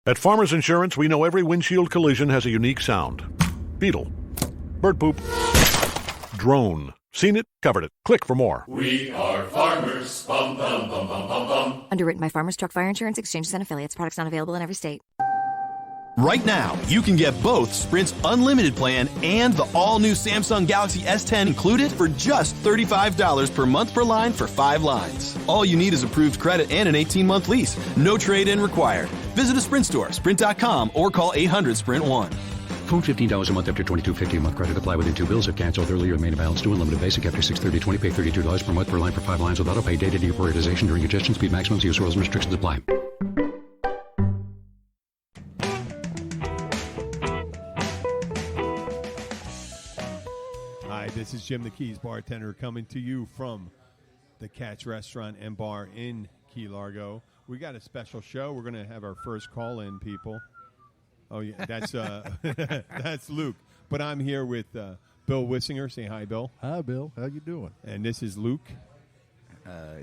At Farmers Insurance, we know every windshield collision has a unique sound. Beetle. Bird poop. Drone. Seen it, covered it. Click for more. We are farmers. Bum, bum, bum, bum, bum, bum. Underwritten by Farmers Truck Fire Insurance Exchanges and Affiliates. Products not available in every state. Right now, you can get both Sprint's unlimited plan and the all-new Samsung Galaxy S10 included for just $35 per month per line for 5 lines. All you need is approved credit and an 18-month lease. No trade-in required. Visit a Sprint store, sprint.com, or call 800-SPRINT-1. Phone $15 a month after $22.50 a month. Credit apply within 2 bills. If canceled earlier, remain balance due. Unlimited basic after $630.20. Pay $32 per month per line for 5 lines with auto pay. Data deprioritization during congestion. Speed maximums. Use rules and restrictions apply. Hi, this is Jim the Keys bartender coming to you from the Catch Restaurant and Bar in Key Largo. We got a special show. We're going to have our first call-in, people. Oh, yeah, that's that's Luke. But I'm here with Bill Wissinger. Say hi, Bill. Hi, Bill. How you doing? And this is Luke.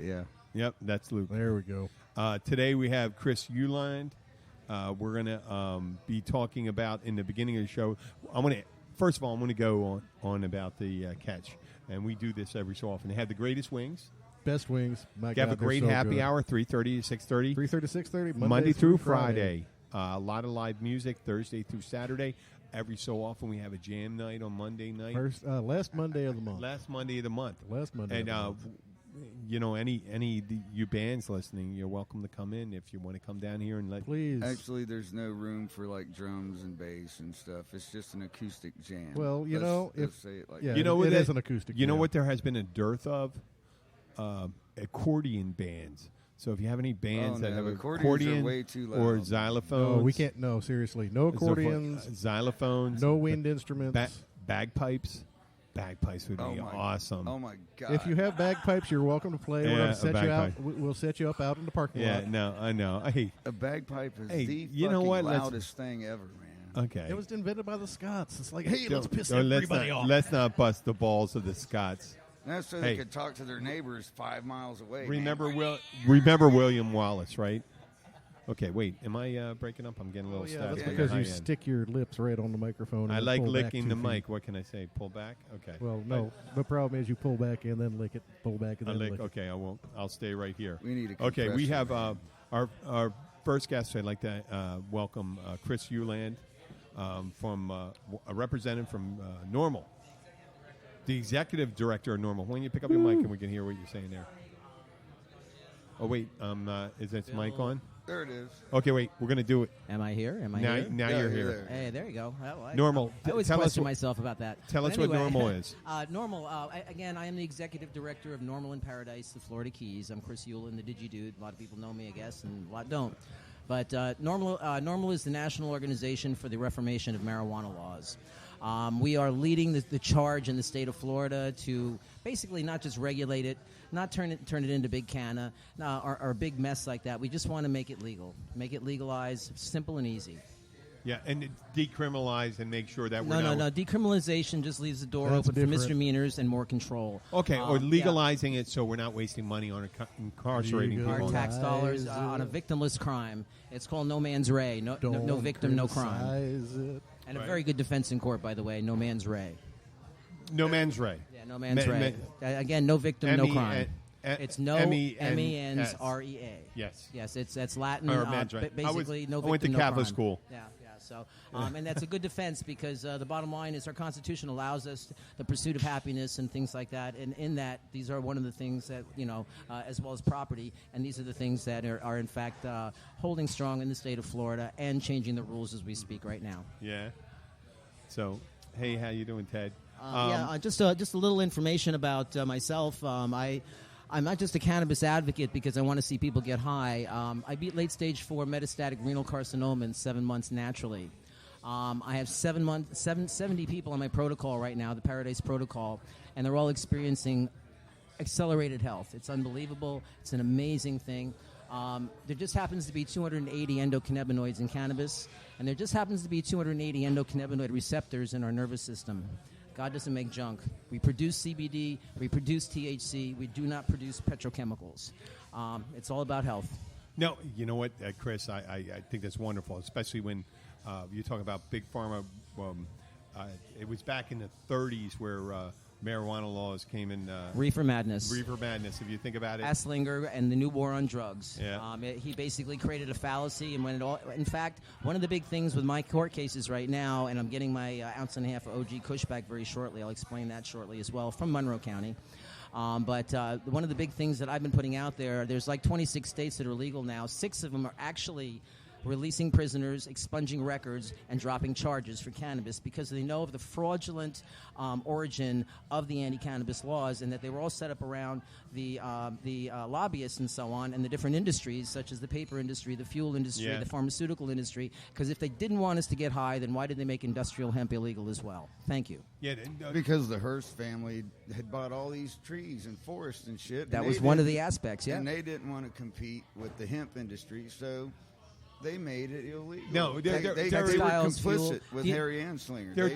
Yeah. Yep, that's Luke. There we go. Today we have Chris Euland. We're going to be talking about, in the beginning of the show, first of all, I'm going to go on about the Catch. And we do this every so often. They have the greatest wings. Best wings. My They have God, a great they're so happy good. hour, 3:30 to 6:30. 3:30 to 6:30. Monday through Friday. A lot of live music Thursday through Saturday. Every so often we have a jam night on Monday night. Last Monday of the month. Last Monday of the month. Last Monday. And of the month. you know, any you bands listening, you're welcome to come in if you want to come down here and let. Please. Actually, there's no room for like drums and bass and stuff. It's just an acoustic jam. Well, let's say it like yeah, you know it what is an acoustic. You know jam. what there has been a dearth of accordion bands. So if you have any bands that have accordion are way too loud. or xylophones, No, we can't. No, seriously, no accordions, xylophones, no wind instruments, bagpipes. Bagpipes would be awesome. Oh my God! If you have bagpipes, you're welcome to play. Yeah, We're going to set you out. bagpipe. We'll set you up out in the parking lot. Yeah, no, I know. Hey, a bagpipe is Hey, the you know fucking what? loudest thing ever, man. okay. It was invented by the Scots. It's like, hey, let's piss let's everybody not, off. Let's not bust the balls of the Scots. That's so Hey. they could talk to their neighbors 5 miles away. Remember Remember William Wallace, right? Okay, wait. Am I breaking up? I'm getting a little Oh, yeah, static. that's on because the you high end. stick your lips right on the microphone. And I then like pull back licking 2 the feet. mic. What can I say? Pull back? Okay. Well, no. The problem is you pull back and then lick it. Pull back and I then lick. lick it. Okay, I won't. I'll stay right here. We need a Okay, we compressor, have man. our first guest. I'd like to welcome Chris Euland, from a representative from NORML, the executive director of NORML. Why don't you pick up your mic and we can hear what you're saying there? Oh wait, is this mic on? There it is. Okay, wait. We're gonna do it Am I here? Am I now. here? Now Yeah, you're you're here. there. Hey, there you go. NORML. I always Tell us question what- myself about that. Tell But us what anyway, NORML is. NORML. Again, I am the executive director of NORML in Paradise, the Florida Keys. I'm Chris Euland, the Digi-Dude. A lot of people know me, I guess, and a lot don't. But NORML is the national organization for the reformation of marijuana laws. We are leading the charge in the state of Florida to basically not just regulate it, not turn it into big canna or a big mess like that. We just want to make it legal, make it legalized, simple and easy. Yeah, and decriminalize and make sure that we're No. not. Decriminalization just leaves the door That's open for different. misdemeanors and more control. Okay, or Yeah. legalizing it so we're not wasting money on incarcerating Our people. tax dollars Legalize on a it. victimless crime. It's called no man's ray. No victim, no crime. Criticize it. And Right. a very good defense in court, by the way. No man's ray. No man's ray. Yeah, no man's Ma- ray. Again, no victim, no crime. M-E-N- It's no M-E-N-S. M-E-N-S-R-E-A. Yes. Yes, that's Latin. Or man's right. Basically, no victim, I went to no Catholic crime. school. Yeah. So, and that's a good defense because the bottom line is our Constitution allows us the pursuit of happiness and things like that. And in that, these are one of the things that, as well as property. And these are the things that are in fact, holding strong in the state of Florida and changing the rules as we speak right now. Yeah. So, hey, how you doing, Ted? Just a little information about myself. I'm not just a cannabis advocate because I want to see people get high. I beat late stage 4 metastatic renal carcinoma in 7 months naturally. I have 70 people on my protocol right now, the Paradise Protocol, and they're all experiencing accelerated health. It's unbelievable. It's an amazing thing. There just happens to be 280 endocannabinoids in cannabis, and there just happens to be 280 endocannabinoid receptors in our nervous system. God doesn't make junk. We produce CBD, we produce THC, we do not produce petrochemicals. It's all about health. No, you know what, Chris? I think that's wonderful, especially when you talk about big pharma. It was back in the 30s where marijuana laws came in. Reefer madness. Reefer madness, if you think about it. Asslinger and the new war on drugs. Yeah. He basically created a fallacy, and when it all. In fact, one of the big things with my court cases right now, and I'm getting my ounce and a half of OG Kush back very shortly. I'll explain that shortly as well from Monroe County. But one of the big things that I've been putting out there's like 26 states that are legal now. 6 of them are actually releasing prisoners, expunging records, and dropping charges for cannabis because they know of the fraudulent origin of the anti-cannabis laws, and that they were all set up around the lobbyists and so on, and the different industries such as the paper industry, the fuel industry, the pharmaceutical industry. Because if they didn't want us to get high, then why did they make industrial hemp illegal as well? Thank you. Yeah, because the Hearst family had bought all these trees and forests and shit. That was one of the aspects, yeah. And they didn't want to compete with the hemp industry, so they made it illegal. No, they were complicit with Harry Anslinger. There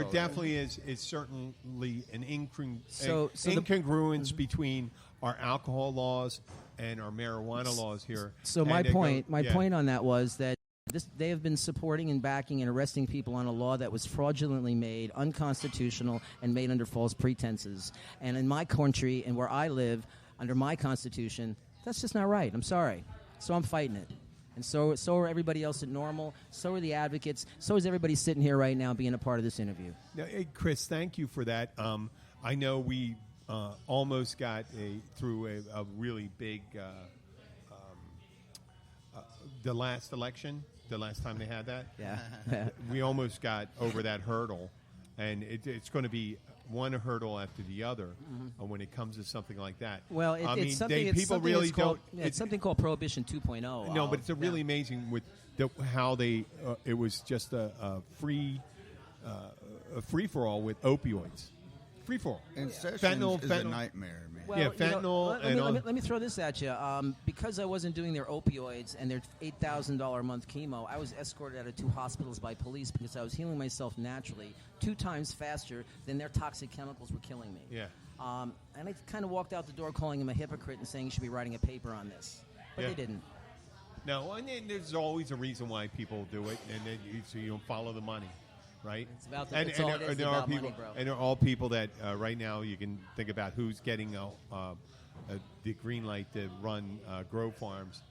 definitely is certainly an incongruence between our alcohol laws and our marijuana laws here. So my point on that was that they have been supporting and backing and arresting people on a law that was fraudulently made, unconstitutional, and made under false pretenses. And in my country and where I live, under my Constitution, that's just not right. I'm sorry. So I'm fighting it. And so are everybody else at NORML. So are the advocates. So is everybody sitting here right now being a part of this interview. Now, hey, Chris, thank you for that. I know we almost got through a really big the last election, the last time they had that. Yeah. We almost got over that hurdle, and it's going to be one hurdle after the other when it comes to something like that. Well, it's something called Prohibition 2.0. No, but it's really amazing with how they it was just a free for all with opioids. Free for all. And fentanyl is a nightmare, man. Well, fentanyl. Let me throw this at you. Because I wasn't doing their opioids and their $8,000 a month chemo, I was escorted out of 2 hospitals by police because I was healing myself naturally 2 times faster than their toxic chemicals were killing me. Yeah. And I kind of walked out the door calling him a hypocrite and saying he should be writing a paper on this. But they didn't. No, and there's always a reason why people do it, and then you don't follow the money. Right? It's about the, it's all it is about people, money, bro. And there are all people that right now you can think about who's getting the green light to run grow farms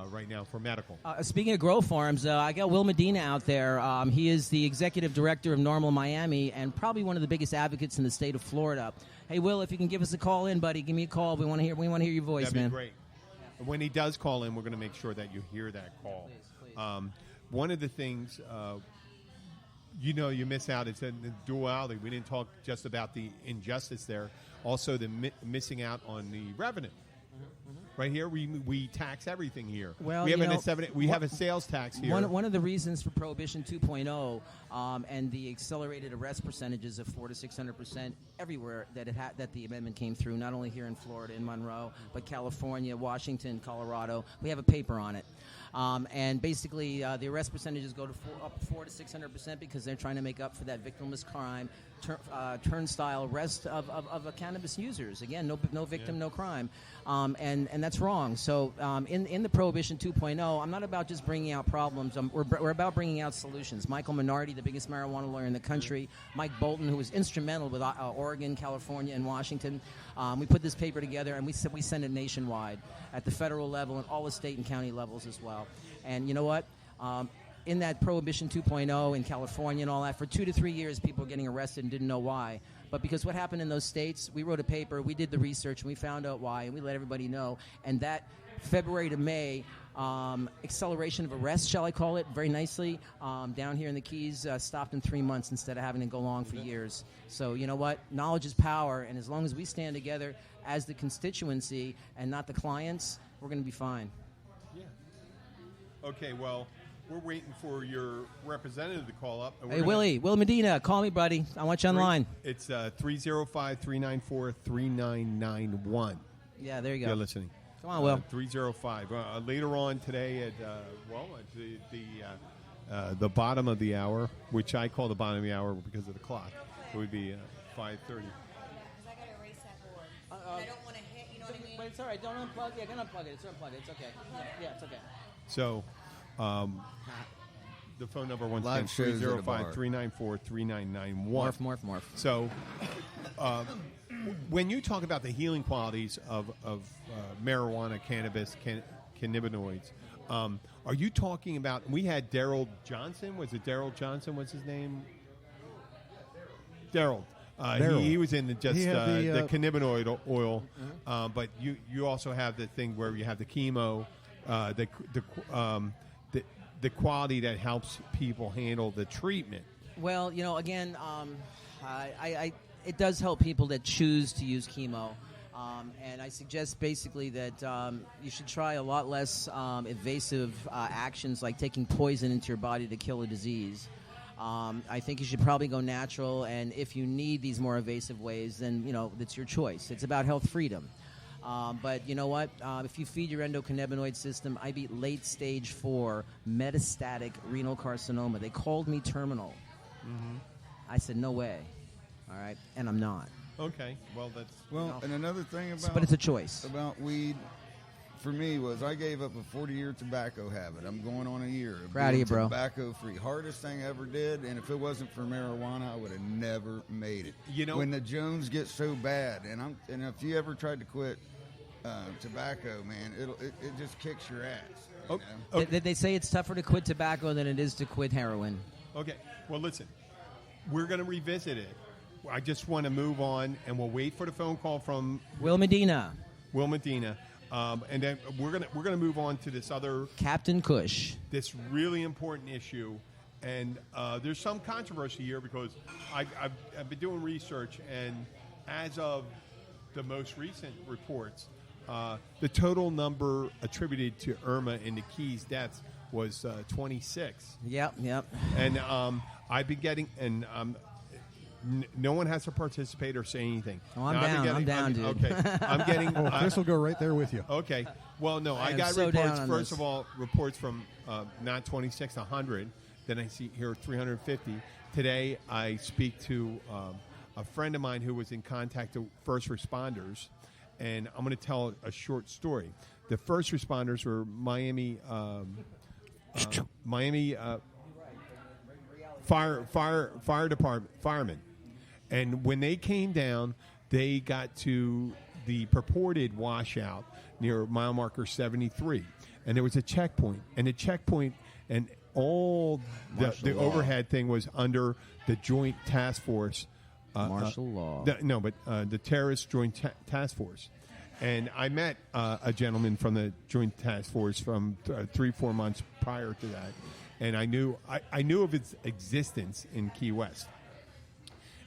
right now for medical. Speaking of grow farms, I got Will Medina out there. He is the executive director of NORML Miami and probably one of the biggest advocates in the state of Florida. Hey, Will, if you can give us a call in, buddy, give me a call. We want to hear your voice, That'd man. Be great. When he does call in, we're going to make sure that you hear that call. Please. One of the things. You miss out. It's a duality. We didn't talk just about the injustice there. Also, the missing out on the revenue. Right here, we tax everything here. Well, we have a sales tax here. One of the reasons for Prohibition 2.0 and the accelerated arrest percentages of 400% to 600% everywhere that the amendment came through, not only here in Florida in Monroe, but California, Washington, Colorado. We have a paper on it. And basically, the arrest percentages go to up 400% to 600% because they're trying to make up for that victimless crime, turnstile arrest of cannabis users. Again, no victim, no crime, and that's wrong. So in the Prohibition 2.0, I'm not about just bringing out problems. We're about bringing out solutions. Michael Minardi, the biggest marijuana lawyer in the country, Mike Bolton, who was instrumental with Oregon, California, and Washington. We put this paper together and we send it nationwide at the federal level and all the state and county levels as well. And you know what? In that Prohibition 2.0 in California and all that, for 2 to 3 years, people were getting arrested and didn't know why. But because what happened in those states, we wrote a paper, we did the research, and we found out why, and we let everybody know. And that February to May acceleration of arrests, shall I call it, very nicely, down here in the Keys, stopped in 3 months instead of having to go long for years. So you know what? Knowledge is power, and as long as we stand together as the constituency and not the clients, we're going to be fine. Yeah. Okay, well, we're waiting for your representative to call up. Hey, Will Medina, call me, buddy. I want you online. It's 305-394-3991. Yeah, there you go. You're listening. Come on, Will. 305. Later on today at the bottom of the hour, which I call the bottom of the hour because of the clock, it would be 5:30. Because I got to erase that board. I don't want to hit, you know what I mean? but it's all right. Don't unplug. Yeah, don't unplug it. It's unplug it. It's okay. Yeah, it's okay. So, the phone number once again, Live shows at a bar. 305-394-3991. Morph. So, when you talk about the healing qualities of marijuana, cannabis, cannabinoids, are you talking about? We had Daryl Johnson. Was it Daryl Johnson? What's his name? Daryl. He was in the cannabinoid oil, but you also have the thing where you have the chemo, the quality that helps people handle the treatment. Well, again, it does help people that choose to use chemo. And I suggest basically that you should try a lot less invasive actions like taking poison into your body to kill a disease. I think you should probably go natural, and if you need these more invasive ways, then, it's your choice. It's about health freedom. But you know what? If you feed your endocannabinoid system, I beat late stage 4 metastatic renal carcinoma. They called me terminal. Mm-hmm. I said, no way. All right? And I'm not. Okay. Well, that's... and another thing but it's a choice. About weed, for me, was I gave up a 40-year tobacco habit. I'm going on a year of Proud of you, bro. Tobacco-free. Hardest thing I ever did, and if it wasn't for marijuana, I would have never made it. When the Jones get so bad, and if you ever tried to quit tobacco, man, it just kicks your ass. Okay. They say it's tougher to quit tobacco than it is to quit heroin. Okay. Well, listen, we're going to revisit it. I just want to move on, and we'll wait for the phone call from Will Medina. And then we're gonna move on to this other Captain Kush. This really important issue, and there's some controversy here because I've been doing research, and as of the most recent reports, the total number attributed to Irma in the Keys deaths was 26. Yep. And I've been getting no one has to participate or say anything. Oh, I'm down, dude. Okay, I'm getting. Chris will go right there with you. Okay. Well, no, I got reports. First of all, reports from not 26, 100. Then I see here 350. Today, I speak to a friend of mine who was in contact with first responders, and I'm going to tell a short story. The first responders were Miami fire department firemen. And when they came down, they got to the purported washout near mile marker 73. And there was a checkpoint. And the checkpoint and all the overhead thing was under the Joint Task Force. Martial law. The Terrorist Joint Task Force. And I met a gentleman from the Joint Task Force from 3-4 months prior to that. And I knew of its existence in Key West.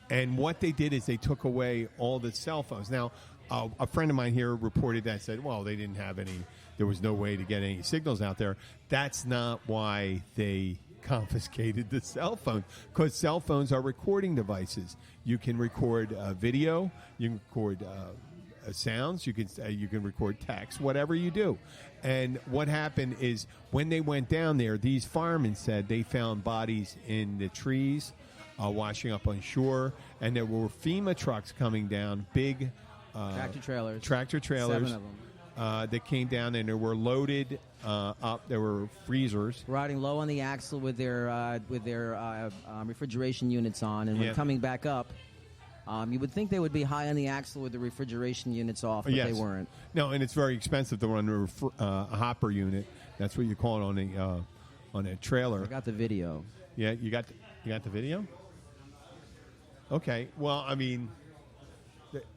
And what they did is they took away all the cell phones. Now, a friend of mine here reported that, said, well, they didn't have any, there was no way to get any signals out there. That's not why they confiscated the cell phone, because cell phones are recording devices. You can record video, you can record sounds, you can record text, whatever you do. And what happened is when they went down there, these firemen said they found bodies in the trees, washing up on shore, and there were FEMA trucks coming down, big tractor trailers 7 of them. that came down, and they were loaded up. There were freezers riding low on the axle with their refrigeration units on, and when coming back up, you would think they would be high on the axle with the refrigeration units off, but they weren't. No, and it's very expensive to run a hopper unit. That's what you call it on a trailer. I got the video. Yeah, you got the video? Okay. Well,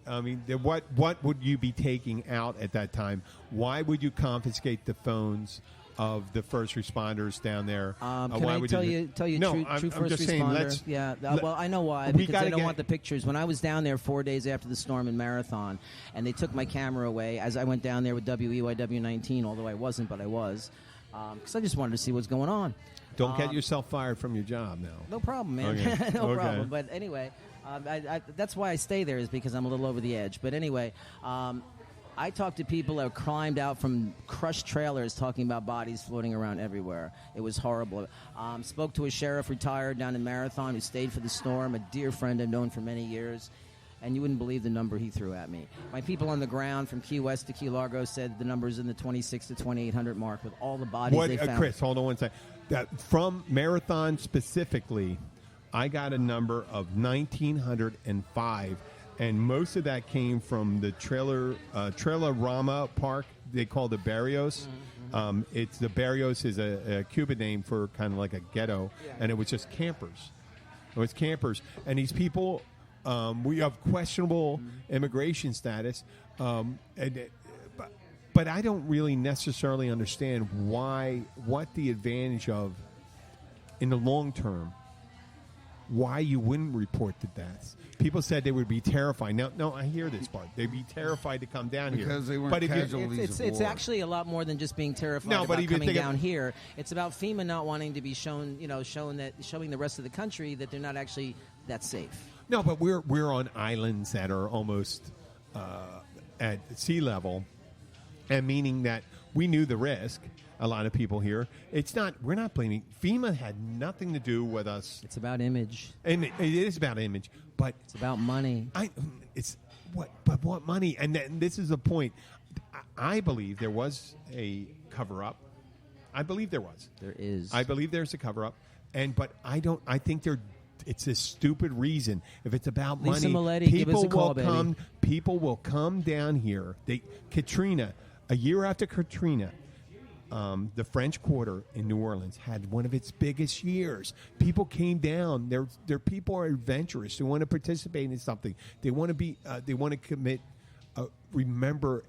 what would you be taking out at that time? Why would you confiscate the phones of the first responders down there? Can I tell you no, true I'm first just responder? saying, well, I know why, because they don't want the pictures. When I was down there 4 days after the storm in Marathon, and they took my camera away as I went down there with WEYW-19, although I wasn't, but I was, because I just wanted to see what's going on. Don't get yourself fired from your job now. No problem, man. Okay. No problem. But anyway, that's why I stay there, is because I'm a little over the edge. But anyway, I talked to people that climbed out from crushed trailers talking about bodies floating around everywhere. It was horrible. Spoke to a sheriff retired down in Marathon who stayed for the storm, a dear friend I've known for many years. and you wouldn't believe the number he threw at me. My people on the ground from Key West to Key Largo said the number's in the 26 to 2,800 mark with all the bodies they found. Chris, hold on one second. From Marathon specifically, I got a number of 1,905, and most of that came from the Trailer-Rama Park. They call it Barrios. It's the Barrios is a Cuban name for kind of like a ghetto, and it was just campers. It was campers, and these people, we have questionable immigration status, but I don't really necessarily understand what the advantage of in the long term. Why you wouldn't report the deaths? People said they would be terrified. No, I hear this part. They'd be terrified to come down here because they weren't casualties. It's actually a lot more than just being terrified about coming down here. It's about FEMA not wanting to be showing the rest of the country that they're not actually that safe. No, but we're on islands that are almost at sea level, and meaning that we knew the risk. A lot of people here. We're not blaming. FEMA had nothing to do with us. It's about image. And it is about image, but it's about money. But what money? And this is the point. I believe there was a cover-up. I believe there was. There is. I believe there's a cover-up. But I don't. I think it's a stupid reason. If it's about Lisa money, Maletti, give us a call, come. baby. People will come down here. Katrina, a year after Katrina. The French Quarter in New Orleans had one of its biggest years. People came down. Their people are adventurous. They want to participate in something. They want to be. They want to commit. Remember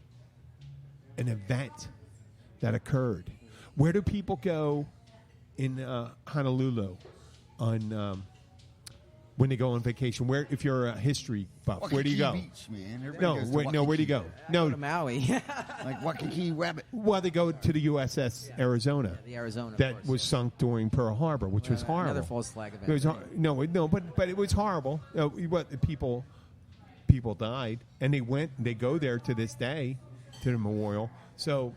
an event that occurred. Where do people go in Honolulu on when they go on vacation? Where, if you're a history buff, where do you go? Beach, man. Where do you go? No, to Maui. Like Waikiki Rabbit. Well, they go to the USS Arizona. The Arizona that was sunk during Pearl Harbor, which was horrible. Another false flag event. It was but it was horrible. People died, and they go there to this day to the memorial. So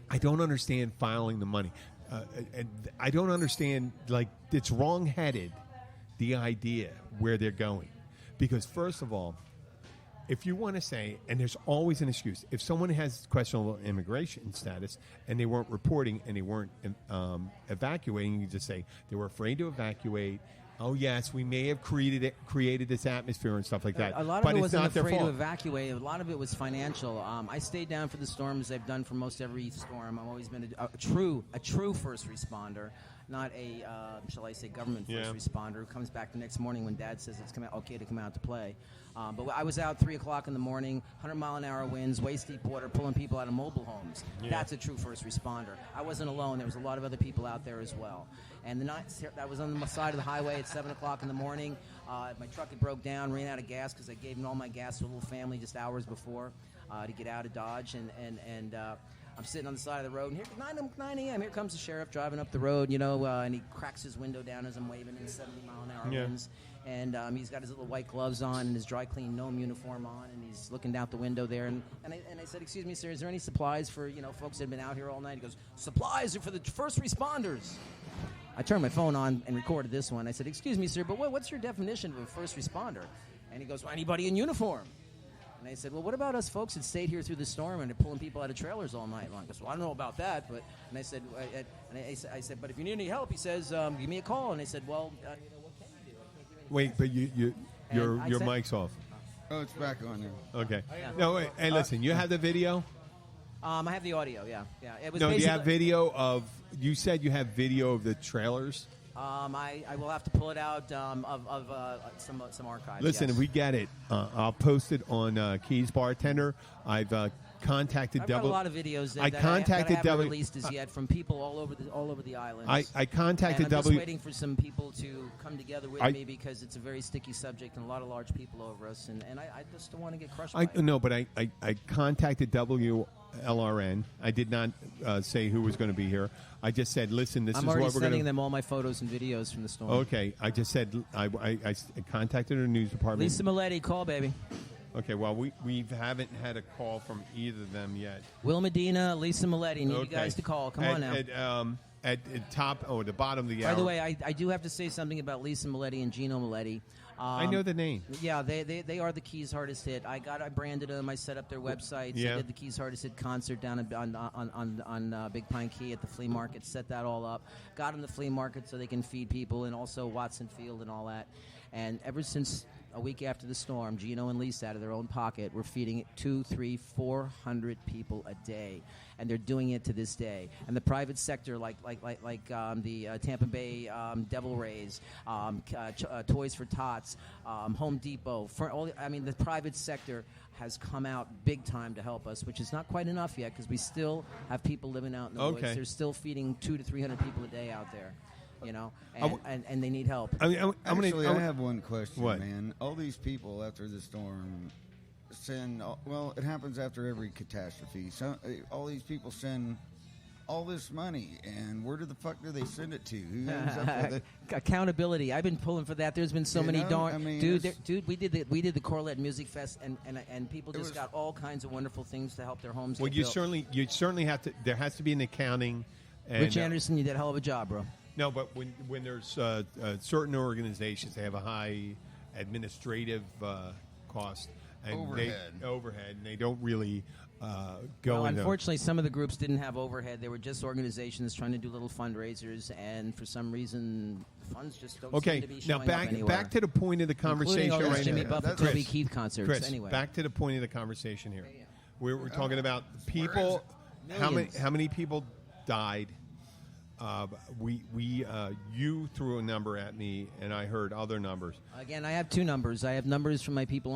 I don't understand filing the money. I don't understand, it's wrong-headed, the idea where they're going. Because, first of all, if you want to say, and there's always an excuse, if someone has questionable immigration status and they weren't reporting and they weren't evacuating, you just say they were afraid to evacuate. Oh, yes, we may have created this atmosphere and stuff like that. A lot of it wasn't afraid to evacuate. A lot of it was financial. I stayed down for the storms I've done for most every storm. I've always been a true first responder, not a, shall I say, government first responder who comes back the next morning when Dad says it's okay to come out to play. But I was out 3 o'clock in the morning, 100-mile-an-hour winds, waist-deep water, pulling people out of mobile homes. Yeah. That's a true first responder. I wasn't alone. There was a lot of other people out there as well. And the night I was on the side of the highway at 7 o'clock in the morning. My truck had broke down, ran out of gas because I gave them all my gas to a little family just hours before to get out of Dodge. And I'm sitting on the side of the road, and here 9 a.m. Here comes the sheriff driving up the road, and he cracks his window down as I'm waving in 70-mile-an-hour winds. And he's got his little white gloves on and his dry clean gnome uniform on, and he's looking out the window there. And I said, "Excuse me, sir, is there any supplies for folks that have been out here all night?" He goes, "Supplies are for the first responders." I turned my phone on and recorded this one. I said, "Excuse me, sir, but what's your definition of a first responder?" And he goes, "Well, anybody in uniform." And I said, "Well, what about us folks that stayed here through the storm and are pulling people out of trailers all night long?" He goes, "Well, I don't know about that, but..." And I said, I said, "But if you need any help," he says, "give me a call." And I said, "Well, what can you do? Wait, but your mic's off. Oh, it's back on now. Okay. No, wait. Hey, listen, you have the video? I have the audio, yeah. It was do you have video of... You said you have video of the trailers? I will have to pull it out of some archives. Listen, yes. if we get it, I'll post it on Keys Bartender. I've contacted... I've got a lot of videos that I haven't released as yet from people all over the island. I contacted and I'm just waiting for some people to come together with me because it's a very sticky subject and a lot of large people over us, and I just don't want to get crushed by it. No, but I contacted WLRN. I did not say who was going to be here. I just said, listen, this is what we're going to... I'm already sending them all my photos and videos from the storm. Okay. I just said, I contacted our news department. Lisa Maletti, call, baby. Okay, well, we haven't had a call from either of them yet. Will Medina, Lisa Maletti, need you guys to call. Come on now. At the top, the bottom of the hour. By the way, I do have to say something about Lisa Maletti and Gino Maletti. I know the name. Yeah, they are the Keys Hardest Hit. I branded them. I set up their websites. Yeah. I did the Keys Hardest Hit concert down on Big Pine Key at the flea market. Set that all up. Got them the flea market so they can feed people, and also Watson Field and all that. And ever since a week after the storm, Gino and Lisa out of their own pocket were feeding 200, 300, 400 people a day, and they're doing it to this day. And the private sector, like the Tampa Bay Devil Rays, Toys for Tots, Home Depot, the private sector has come out big time to help us, which is not quite enough yet because we still have people living out in the woods. They're still feeding 200 to 300 people a day out there. And they need help. I have one question, man. All these people after the storm send. Well, it happens after every catastrophe. So all these people send all this money, and where the fuck do they send it to? Who ends up with it? Accountability. I've been pulling for that. There's been so many dude. We did the Corlett Music Fest, and people just got all kinds of wonderful things to help their homes. Well, you certainly have to. There has to be an accounting. And, Rich Anderson, you did a hell of a job, bro. No, but when there's certain organizations, they have a high administrative cost and overhead, and they don't really go into. Unfortunately, some of the groups didn't have overhead. They were just organizations trying to do little fundraisers, and for some reason, funds just don't seem to be showing up anywhere. Back to the point of the conversation all right Jimmy now. Buffett, Toby Keith concerts. Chris, anyway, back to the point of the conversation here. We're talking about people. How many people died? You threw a number at me, and I heard other numbers. Again, I have two numbers. I have numbers from my people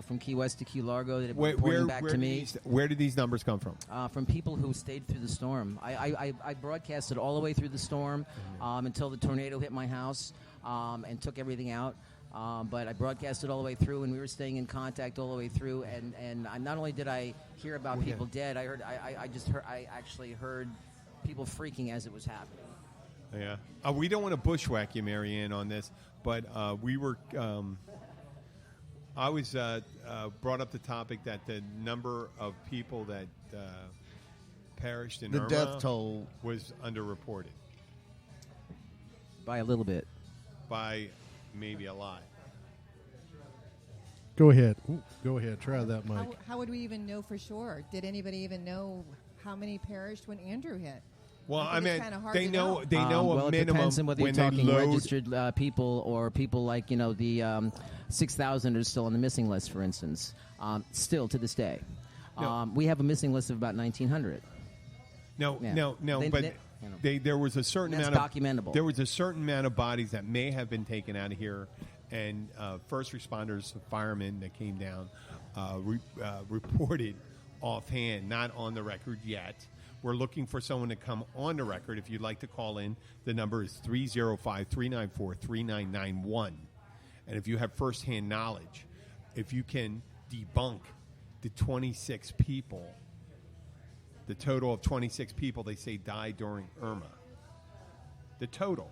from Key West to Key Largo that have been reporting back to me. Where did these numbers come from? From people who stayed through the storm. I broadcasted all the way through the storm until the tornado hit my house and took everything out. But I broadcasted all the way through, and we were staying in contact all the way through. And not only did I hear about people dead, I actually heard people freaking as it was happening. Yeah. We don't want to bushwhack you, Marianne, on this, but we were. I was brought up the topic that the number of people that perished in Irma, death toll, was underreported by a little bit, by maybe a lot. Go ahead. Try that mic. How would we even know for sure? Did anybody even know how many perished when Andrew hit? Well, I mean, they know a minimum. It depends on whether you're talking registered people or people like the 6,000 are still on the missing list, for instance. Still to this day, we have a missing list of about 1,900. No. There was a certain amount of documentable. There was a certain amount of bodies that may have been taken out of here, and first responders, firemen that came down, reported offhand, not on the record yet. We're looking for someone to come on the record. If you'd like to call in, the number is 305-394-3991. And if you have firsthand knowledge, if you can debunk the 26 people, the total of 26 people they say died during Irma, the total.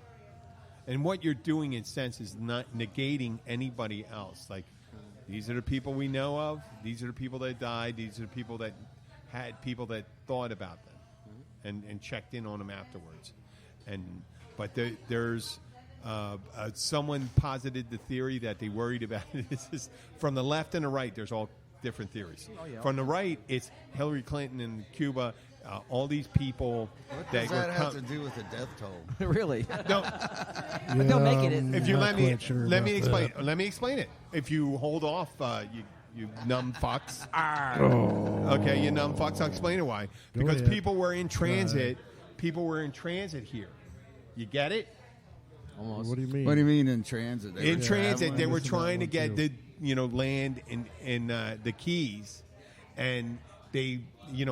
And what you're doing, in a sense, is not negating anybody else. Like, these are the people we know of. These are the people that died. These are the people that had people that thought about them and checked in on them afterwards. But there's someone posited the theory that they worried about. This is from the left and the right. There's all different theories. From the right, it's Hillary Clinton and Cuba. All these people what does that have to do with the death toll? Really? No. But don't make it. If you let me explain. Let me explain it. If you hold off, you numb fucks. Okay, you numb fucks. I'll explain it why. Because people were in transit. People were in transit here. You get it? Almost. What do you mean? What do you mean in transit? In transit, they were trying to get the land in the Keys, and they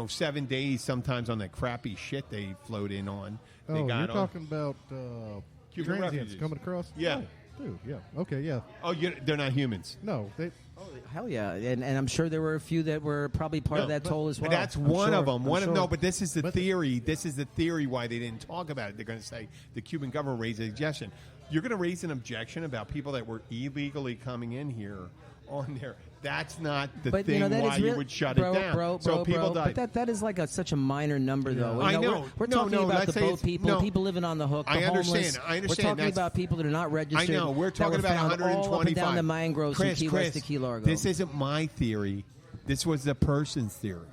7 days sometimes on that crappy shit they float in on. You're talking about Cuban transients refugees coming across? Yeah. Oh, dude, yeah. Okay, yeah. Oh, they're not humans. No, they. Oh, hell yeah, and I'm sure there were a few that were probably part of that toll as well. That's one of them. No, but this is the theory. This is the theory why they didn't talk about it. They're going to say the Cuban government raised an objection. You're going to raise an objection about people that were illegally coming in here on there. That's not the but, thing that why is you would shut it down. So people died. But that is like such a minor number, though. I know. We're talking about the boat people, people living on the hook, the I understand. homeless. I understand. We're talking about people that are not registered. I know. We're talking about 125. All up and down the mangroves from Key West to Key Largo. This isn't my theory. This was the person's theory.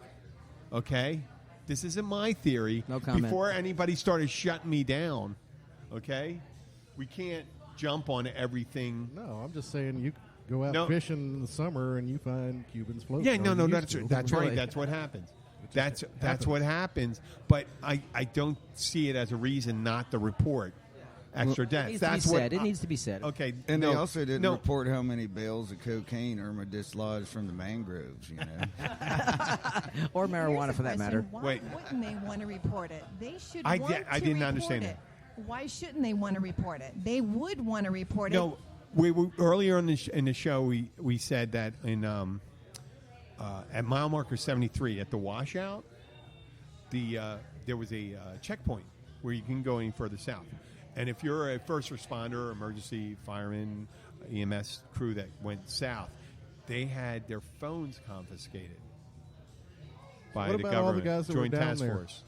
Okay? This isn't my theory. No comment. Before anybody started shutting me down, okay? We can't jump on everything. No, I'm just saying you go out fishing in the summer and you find Cubans floating. Yeah, no, that's right. That's what happens. That's what happens. But I don't see it as a reason not to report extra deaths. It needs to be said. Okay, and they also didn't report how many bales of cocaine Irma dislodged from the mangroves. Or marijuana for that matter. Why wouldn't they want to report it? They should. I didn't understand it. Why shouldn't they want to report it? They would want to report it. No, we earlier in the show we said that in at mile marker 73 at the washout, there was a checkpoint where you can go any further south, and if you're a first responder, emergency fireman, EMS crew that went south, they had their phones confiscated by what the about government all the guys that Joint were down Task there Force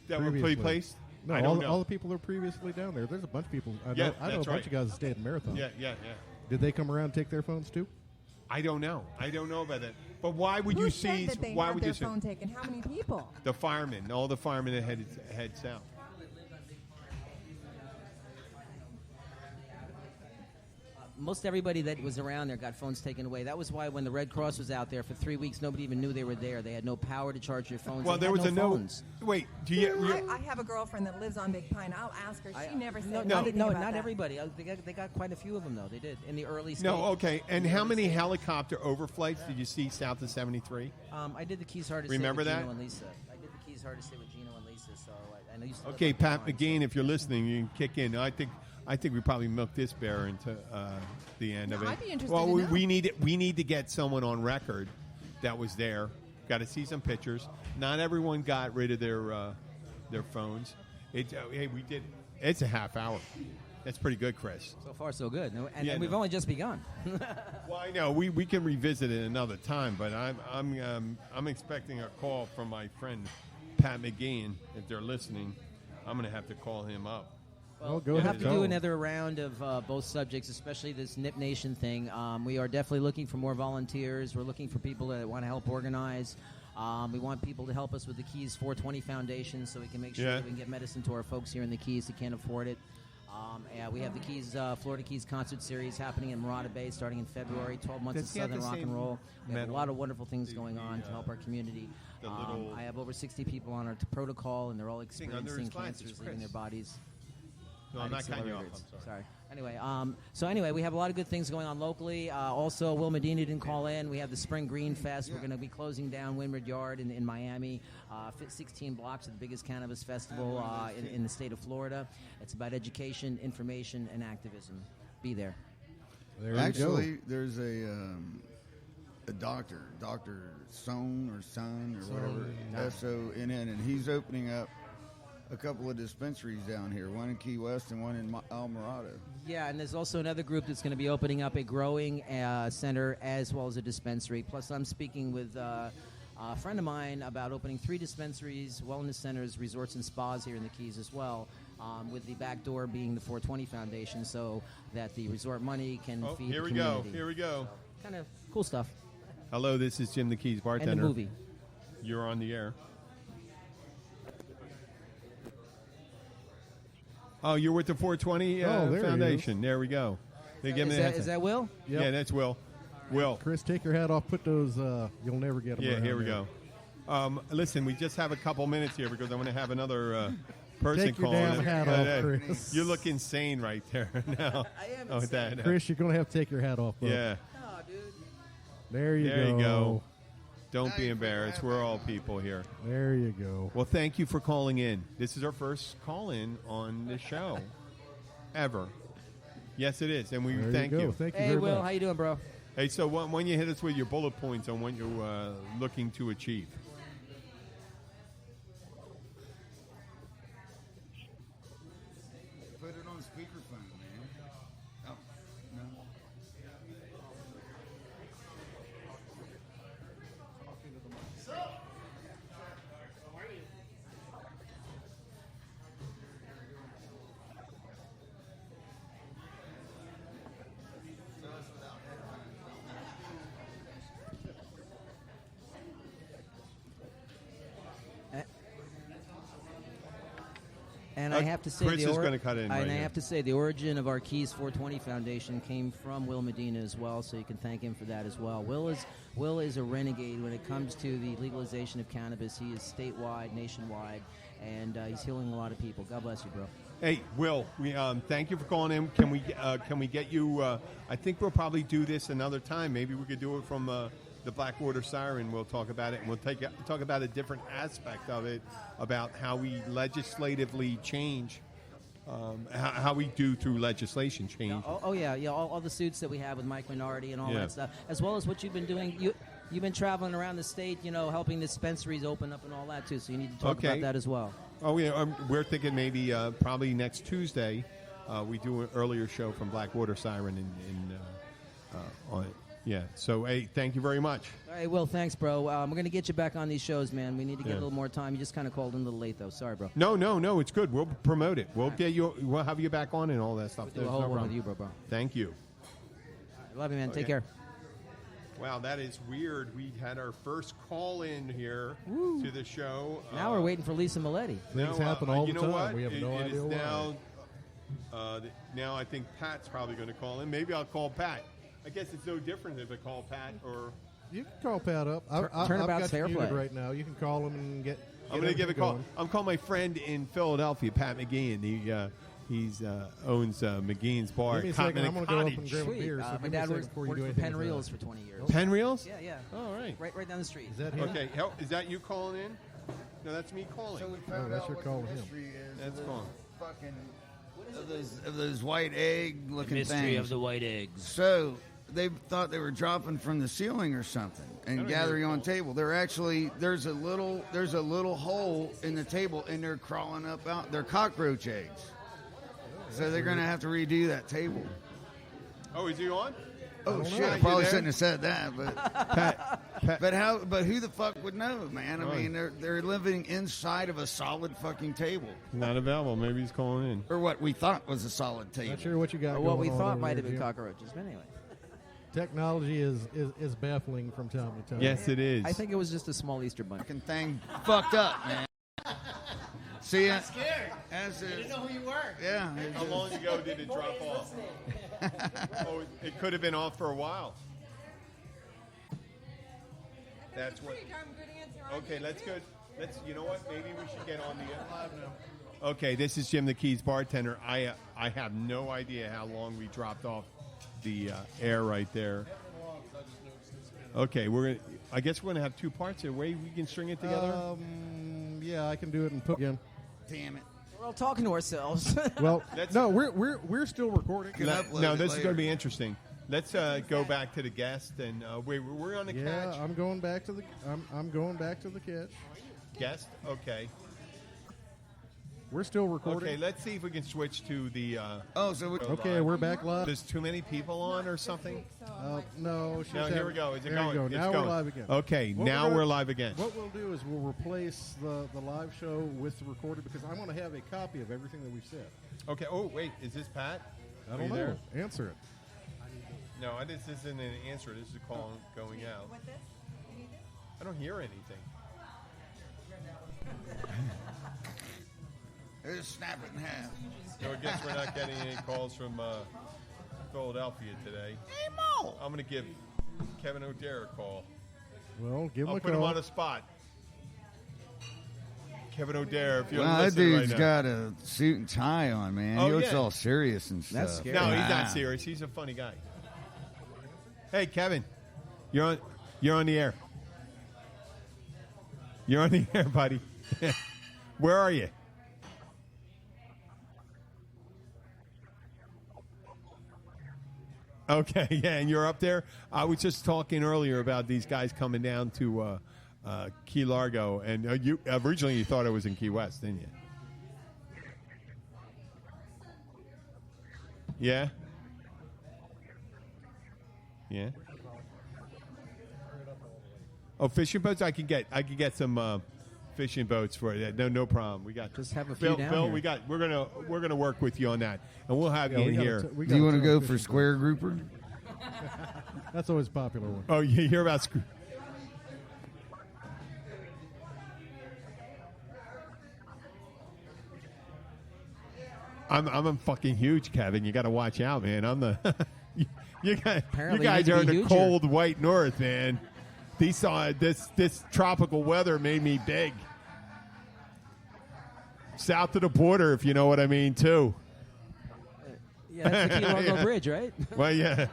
that were replaced. No, I don't know. all the people that were previously down there. There's a bunch of people. I know a bunch of guys that stayed in Marathon. Yeah. Did they come around and take their phones too? I don't know about that. But why would you said seize? That they why had would their you phone taken? How many people? The firemen, all the firemen that head south. Most everybody that was around there got phones taken away. That was why when the Red Cross was out there for 3 weeks, nobody even knew they were there. They had no power to charge their phones. Well, there was phones. Wait, I have a girlfriend that lives on Big Pine. I'll ask her. She never said anything about not that. everybody. They got quite a few of them, though. They did in the early stage. No, okay. And how many helicopter overflights did you see south of 73? I did the Keys Hard to Remember Say with that? Gino and Lisa. I did the Keys Hard to Say with Gino and Lisa. So I know you still. Okay, Pat McGean, if you're listening, you can kick in. I think we probably milked this bear into the end of it. I'd be interested well, to know. we need to get someone on record that was there. Got to see some pictures. Not everyone got rid of their phones. Hey, we did. It's a half hour. That's pretty good, Chris. So far, so good. And we've only just begun. Well, I know we can revisit it another time, but I'm expecting a call from my friend Pat McGean. If they're listening, I'm going to have to call him up. Well, we'll have to do another round of both subjects, especially this Nip Nation thing. We are definitely looking for more volunteers. We're looking for people that want to help organize. We want people to help us with the Keys 420 Foundation so we can make sure that we can get medicine to our folks here in the Keys who can't afford it. We have the Keys, Florida Keys Concert Series happening in Murata Bay starting in February, 12 months of Southern rock and roll. We have a lot of wonderful things going on to help our community. I have over 60 people on our protocol, and they're all experiencing cancers leaving their bodies. No, I'm not cutting you off. I'm sorry. Anyway, we have a lot of good things going on locally. Also, Will Medina didn't call in. We have the Spring Green Fest. We're going to be closing down Windward Yard in Miami. 16 blocks of the biggest cannabis festival in the state of Florida. It's about education, information, and activism. Be there. Actually, there's a doctor, Dr. Son or whatever, S-O-N-N, and he's opening up a couple of dispensaries down here, one in Key West and one in Alvarado. Yeah, and there's also another group that's going to be opening up a growing center as well as a dispensary. Plus, I'm speaking with a friend of mine about opening 3 dispensaries, wellness centers, resorts, and spas here in the Keys as well, with the back door being the 420 Foundation so that the resort money can feed the community. Here we go. So, kind of cool stuff. Hello, this is Jim the Keys bartender. And the movie. You're on the air. Oh, you're with the 420 Foundation. There we go. They give me is that Will? Yep. Yeah, that's Will. Will. Chris, take your hat off. Put those, you'll never get them. Yeah, here we go. Listen, we just have a couple minutes here because I want to have another person calling. Take your damn hat off, Chris. You look insane right there now. I am insane. Chris, you're going to have to take your hat off, bro. Yeah. Oh, dude. There you go. Don't be embarrassed. We're all people here. There you go. Well, thank you for calling in. This is our first call-in on the show ever. Yes, it is, and we thank you. Thank you hey, very Will, much. how you doing, bro? Hey, so when you hit us with your bullet points on what you're looking to achieve. Put it on speakerphone, man. Oh, no. And I have to say, Chris is going to cut in. And right I here. have to say, the origin of our Keys 420 Foundation came from Will Medina as well, so you can thank him for that as well. Will is a renegade when it comes to the legalization of cannabis. He is statewide, nationwide, and he's healing a lot of people. God bless you, bro. Hey, Will, we thank you for calling in. Can we get you? I think we'll probably do this another time. Maybe we could do it from the Blackwater Siren. We'll talk about it, and we'll talk about a different aspect of it, about how we legislatively change, how we do through legislation change. Yeah. All the suits that we have with Mike Minority and all that stuff, as well as what you've been doing. You've been traveling around the state, helping dispensaries open up and all that too. So you need to talk about that as well. Oh yeah, we're thinking maybe probably next Tuesday we do an earlier show from Blackwater Siren on it. Yeah. So hey, thank you very much. All right, Will, thanks, bro. We're going to get you back on these shows, man. We need to get a little more time. You just kind of called in a little late, though. Sorry, bro. No, it's good. We'll promote it. We'll get you. We'll have you back on and all that stuff. We'll do a whole one with you, bro. Thank you. Right, love you, man. Take care. Wow, that is weird. We had our first call in here to the show. Now we're waiting for Lisa Maletti. Things happen all the time. What? We have no idea why. Now I think Pat's probably going to call in. Maybe I'll call Pat. I guess it's no different if I call Pat or... You can call Pat up. Turnabout's fair play. Right now. You can call him and get I'm going to give a call. I'm calling my friend in Philadelphia, Pat McGeehan. He owns McGean's Bar. Give me a second. I'm going to go up and grab a beer. So my dad worked for Penn Reels for 20 years. Penn Reels? Yeah. Oh, right. Right down the street. Is that him? Okay. Is that you calling in? No, that's me calling. So we found that's out your what call the to him. mystery is. That's of calling. Fucking of those white egg-looking things. Mystery of the white eggs. So they thought they were dropping from the ceiling or something and gathering on table. They're actually there's a little hole in the table and they're crawling up out. They're cockroach eggs. So they're gonna have to redo that table. Oh, is he on? Oh shit! I probably shouldn't have said that, but Pat. But who the fuck would know, man? I mean, they're living inside of a solid fucking table. Not available. Maybe he's calling in. Or what we thought was a solid table. Not sure what you got. Or what we going on thought over might there, have been Jim. cockroaches, but anyway. Technology is baffling from time to time. Yes, it is. I think it was just a small Easter bunny. Fucking thing fucked up, man. See, I'm scared. I didn't know who you were. Yeah. How long ago did it drop off? Oh, it could have been off for a while. That's what. Okay, let's go. You know what? Maybe we should get on the live now. Okay, this is Jim the Keys bartender. I have no idea how long we dropped off the air right there. Okay, I guess we're gonna have two parts. There, way we can string it together. Yeah, I can do it and put again. Damn it. We're all talking to ourselves. Well, no, we're still recording. No, this is going to be interesting. Let's go back to the guest and wait. We're on the catch. Yeah, I'm going back to the. I'm going back to the catch. Guest, okay. We're still recording. Okay, let's see if we can switch to the. Okay, we're back live. There's too many people on or something. No. No, here we go. Is it going? It's Now going. we're live again. Okay, now we're live again. What we'll do is we'll replace the live show with the recorded because I want to have a copy of everything that we've said. Okay. Oh wait, is this Pat? I don't know. There? Answer it. No, this isn't an answer. This is a call going out. I don't hear anything. Just snap it in half. So I guess we're not getting any calls from Philadelphia today. Hey, Mo! I'm going to give Kevin O'Dare a call. Well, give him I'll a put call. him on the spot. Kevin O'Dare, if you're Well, that listening dude's right now. got a suit and tie on, man. He looks all serious and stuff. That's scary. No, he's not serious. He's a funny guy. Hey, Kevin, you're on the air. You're on the air, buddy. Where are you? Okay, yeah, and you're up there. I was just talking earlier about these guys coming down to Key Largo, and you originally you thought it was in Key West, didn't you? Yeah. Yeah. Oh, fishing boats! I can get some fishing boats for you. No problem. We got just have a few Bill. down Bill, here. we're gonna work with you on that, and we'll have you in here. Do you want to go for square grouper? That's always a popular one. Oh, you hear about I'm fucking huge, Kevin. You got to watch out, man. I'm the you guys are in the huger. cold white north, man. This tropical weather made me big. South of the border, if you know what I mean, too. Yeah, that's the Key Largo Bridge, right? Well, yeah.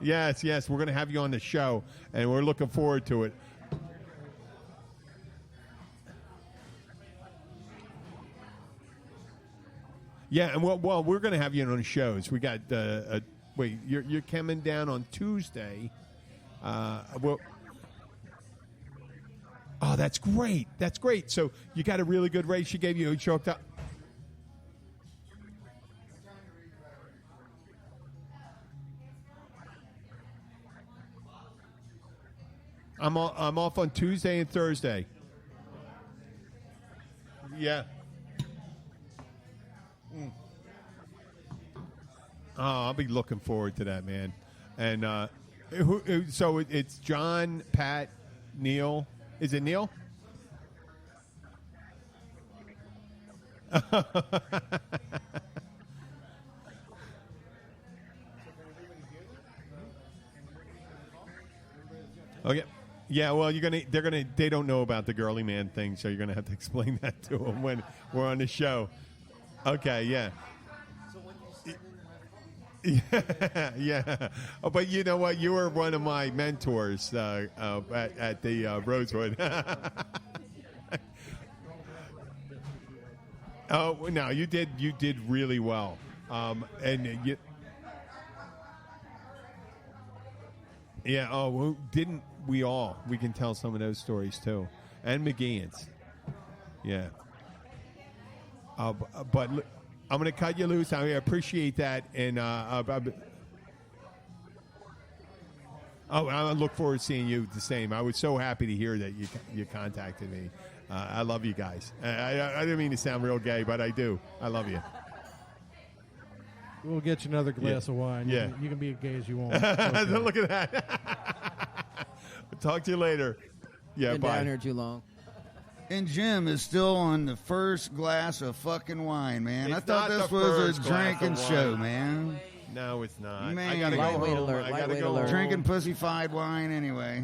Yes, we're going to have you on the show, and we're looking forward to it. Yeah, and well, we're going to have you on shows. We got wait, you're coming down on Tuesday. Oh, that's great. That's great. So you got a really good race. She gave you a choked up. I'm off on Tuesday and Thursday. Yeah. Oh, I'll be looking forward to that, man. And so it's John, Pat, Neil. Is it Neil? Okay. Yeah, well, they don't know about the girly man thing, so you're gonna have to explain that to them when we're on the show. Okay, yeah. Yeah. Oh, but you know what? You were one of my mentors at the Rosewood. Oh no, you did really well, and you. Yeah. Oh, well, didn't we all? We can tell some of those stories too, and McGeehan's. Yeah. But I'm going to cut you loose. I appreciate that, and I look forward to seeing you the same. I was so happy to hear that you contacted me. I love you guys. I didn't mean to sound real gay, but I do. I love you. We'll get you another glass of wine. Yeah. You can be as gay as you want. Okay. Look at that. Talk to you later. Yeah, Been bye. down here too long. And Jim is still on the first glass of fucking wine, man. It's I thought not this the was first a glass drinking of show, wine. man. No, it's not. Man, I gotta go lightweight home. alert, I gotta lightweight go alert. home. Drinking pussyfied wine anyway.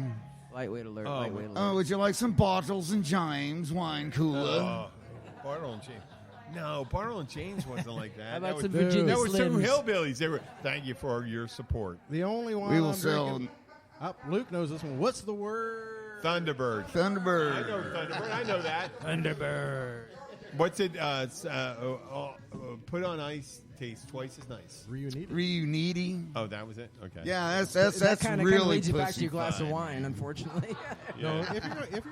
Lightweight alert. Oh, Lightweight alert. Oh, would you like some bottles and James wine cooler? Bartle and James. No, Bartle and James wasn't like that. How about that some was, Virginia That were some Slims? hillbillies. They were. Thank you for your support. The only one We will I'm sell drinking. Luke knows this one. What's the word? Thunderbird. Thunderbird. I know Thunderbird. I know that. Thunderbird. What's it? Put on ice. Tastes twice as nice. Reuniti. Oh, that was it. Okay. Yeah, that's That kind of really leads you back to your glass of pussyfied. wine, unfortunately. No, if you're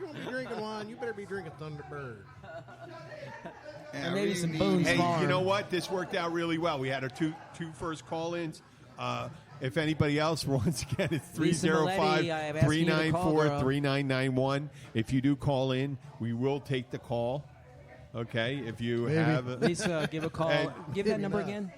going to be drinking wine, you better be drinking Thunderbird. And maybe some Reuniti. Boone's Hey, Farm. you know what? This worked out really well. We had our two first call-ins. If anybody else wants to get it, it's Lisa Maletti, I am asking you to call, girl. 394-3991. If you do call in, we will take the call. Okay? If you have Lisa, give a call. And- Give that number again.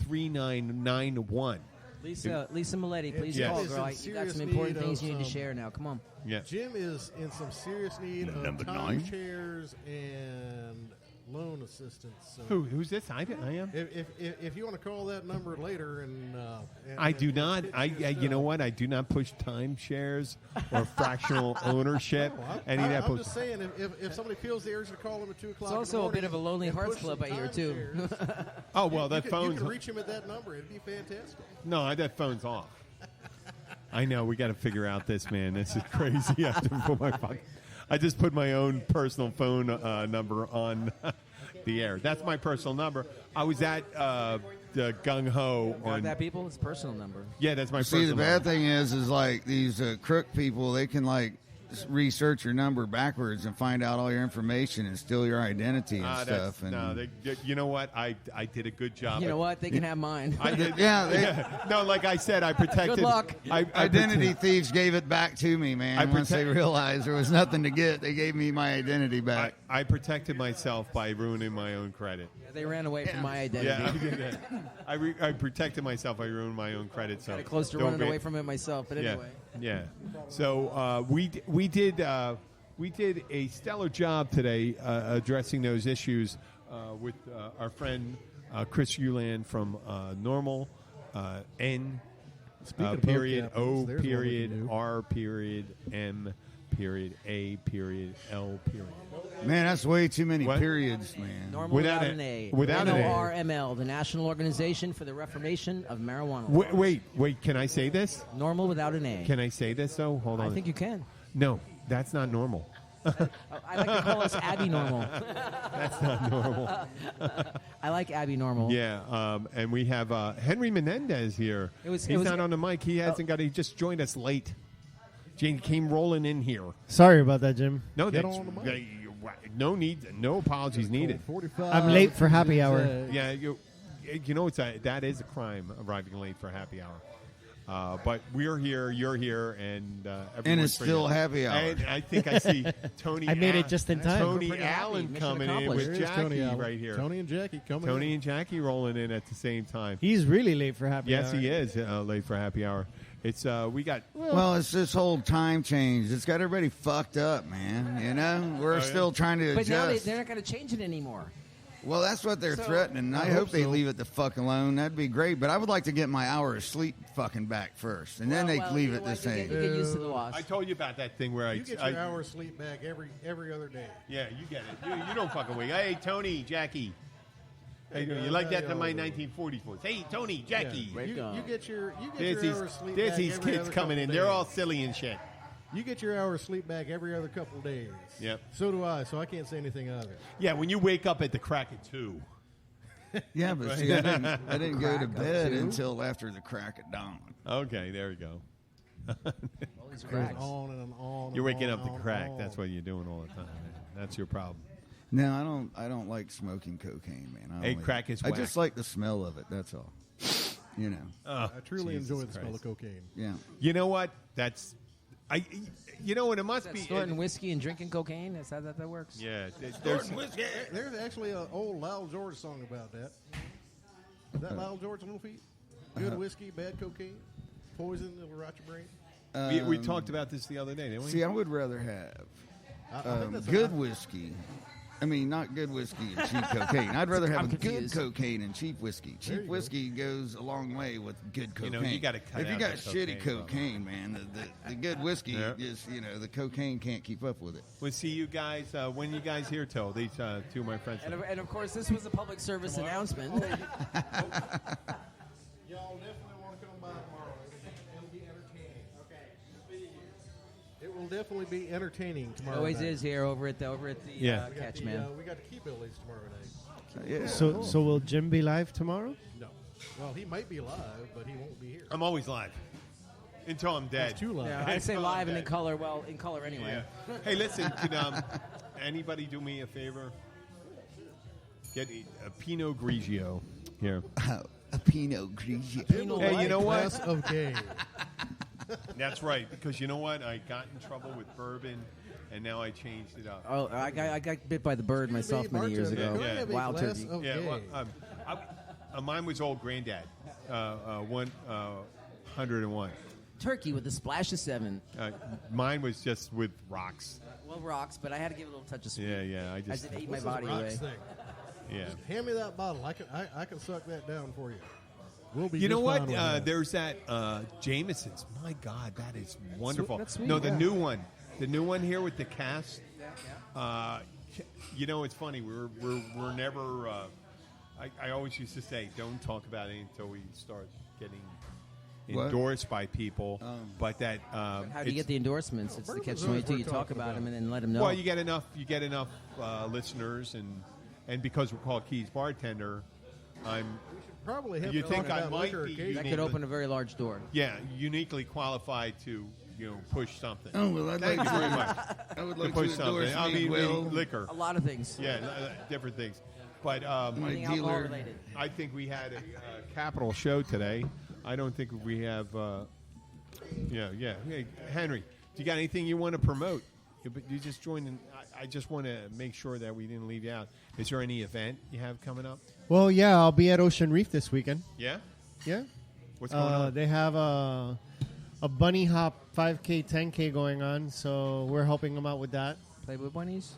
305-394-3991. Lisa Maletti, please Yes. call, Jim is girl. in You got some serious important need things of you need to some- share now. Come on. Yeah. Jim is in some serious need of Number time 9. chairs and loan assistance. So Who's this? I am. if you want to call that number later, and I do not. You know what? I do not push timeshares or fractional ownership. Any of that. I'm just saying, if somebody feels the urge to call him at 2 o'clock, It's also in the a bit of a morning Lonely and Hearts push Club, some I hear, time too. chairs, Oh well, that you phone's can reach him at that number. It'd be fantastic. no, that phone's off. I know. We got to figure out this, man. This is crazy. I have to put I just put my own personal phone number on the air. That's my personal number. I was at the Gung Ho Got on that, people? It's a personal number. Yeah, that's my See, personal the bad number. thing is like these crook people, they can like research your number backwards and find out all your information and steal your identity and stuff. And you know what? I did a good job. You know what? They can have mine. I did. Yeah, No, like I said, I protected. Good luck. identity thieves gave it back to me, man. Once they protect- realized there was nothing to get, they gave me my identity back. I protected myself by ruining my own credit. They ran away from my identity. Yeah, I did that. I protected myself by ruining my own credit. So Got close to don't running be- away from it myself, but Yeah, anyway. yeah. So we did we did a stellar job today addressing those issues with our friend Chris Uland from NORML, N period O period R period M period A period L period. Man, that's way too many periods, man. NORML without an A. Without an A. NORML, the National Organization for the Reformation of Marijuana. Wait, can I say this? NORML without an A. Can I say this, though? Hold on. I think you can. No, that's not normal. I like to call us Abby Normal. That's not normal. I like Abby Normal. Yeah, and we have Henry Menendez here. He's not on the mic. He hasn't got. He just joined us late. Jane came rolling in here. Sorry about that, Jim. No, no need, no apologies needed. I'm late for happy hour. Yeah, you know that is a crime, arriving late for happy hour. But we're here, you're here, and it's still happy hour. And I think I see Tony. I made it just in time. Tony Allen coming in with Jackie right here. Tony and Jackie coming in. Tony and Jackie rolling in at the same time. He's really late for happy hour. Yes, he is late for happy hour. It's we got. Well, it's this whole time change. It's got everybody fucked up, man. You know, we're still trying to adjust. But now they're not going to change it anymore. Well, that's what they're threatening. I hope they leave it the fuck alone. That'd be great. But I would like to get my hour of sleep fucking back first, and then they leave it the same. You get used to the wash. I told you about that thing where you get your hour of sleep back every other day. Yeah, you get it. You don't fucking wait. Hey, Tony, Jackie. How you doing? You like that in my 1940s voice? Hey, Tony, Jackie. Yeah. You get your there's hour of sleep there's back these every kids other coming in. days. They're all silly and shit. You get your hour of sleep back every other couple of days. Yep. So do I, so I can't say anything other. Yeah, when you wake up at the crack of 2. Yeah, but see, I didn't go to bed until after the crack of dawn. Okay, there we go. On and on. You're waking up the crack. That's what you're doing all the time. That's your problem. No, I don't like smoking cocaine, man. Hey, crack is whack. I just like the smell of it. That's all. You know. I truly enjoy the smell of cocaine. Yeah. You know what? You know what? It must be snorting whiskey and drinking cocaine. Is that works? Yeah. There's actually an old Lyle George song about that. Is that Lyle George Little Feat? Good whiskey, bad cocaine, poison that'll rot your brain. We talked about this the other day, didn't we? See, I would rather have good whiskey. I mean, not good whiskey and cheap cocaine. I'd rather have good cocaine and cheap whiskey. Cheap whiskey goes a long way with good cocaine. You know, you got to cut if you out got the shitty cocaine, man, the good whiskey is, the cocaine can't keep up with it. We'll see you guys when you guys here till these two of my friends. And of course, this was a public service announcement. Y'all definitely want to come by tomorrow. It'll be entertaining. Okay. It will definitely be entertaining tomorrow. Always is here over at the Catch, man. We got the Key Billies tomorrow night. Yeah. So will Jim be live tomorrow? No. Well, he might be live, but he won't be here. I'm always live until I'm dead. That's too live. Yeah, I say live and in color. Well, in color anyway. Yeah. Hey, listen. Can anybody do me a favor? Get a Pinot Grigio here. A Pinot Grigio. Hey, you know what? Glass of gay. That's right, because you know what? I got in trouble with bourbon, and now I changed it up. Oh, I got bit by the bird myself many years ago. Yeah. Wild turkey. Yeah, well, mine was Old Granddad, 101. Turkey with a splash of 7. Mine was just with rocks. Well, rocks, but I had to give it a little touch of sweet. Yeah. I just ate my body away. Yeah. Just hand me that bottle. I can suck that down for you. We'll be. You know what? That. There's that Jameson's. My God, that is wonderful. That's sweet, no, the new one. The new one here with the cast. You know, it's funny. We're never. I always used to say, don't talk about it until we start getting endorsed by people. But that. How do you get the endorsements? It's the catch-22. You talk about them and then let them know. Well, you get enough. Listeners, and because we're called Keys Bartender, probably have you to think I about might liquor be occasionally. that could open a very large door. Yeah, uniquely qualified to push something. Oh well, I'd Thank like you very much. I would To like push to endorse something. I me, mean, Will. liquor. A lot of things. Yeah, different things. But My Anything alcohol dealer. related. I think we had a capital show today. I don't think we have. Yeah. Hey, Henry, do you got anything you want to promote? You just joined in. I just want to make sure that we didn't leave you out. Is there any event you have coming up? Well, yeah, I'll be at Ocean Reef this weekend. Yeah? Yeah. What's going on? They have a bunny hop 5K, 10K going on, so we're helping them out with that. Playboy bunnies?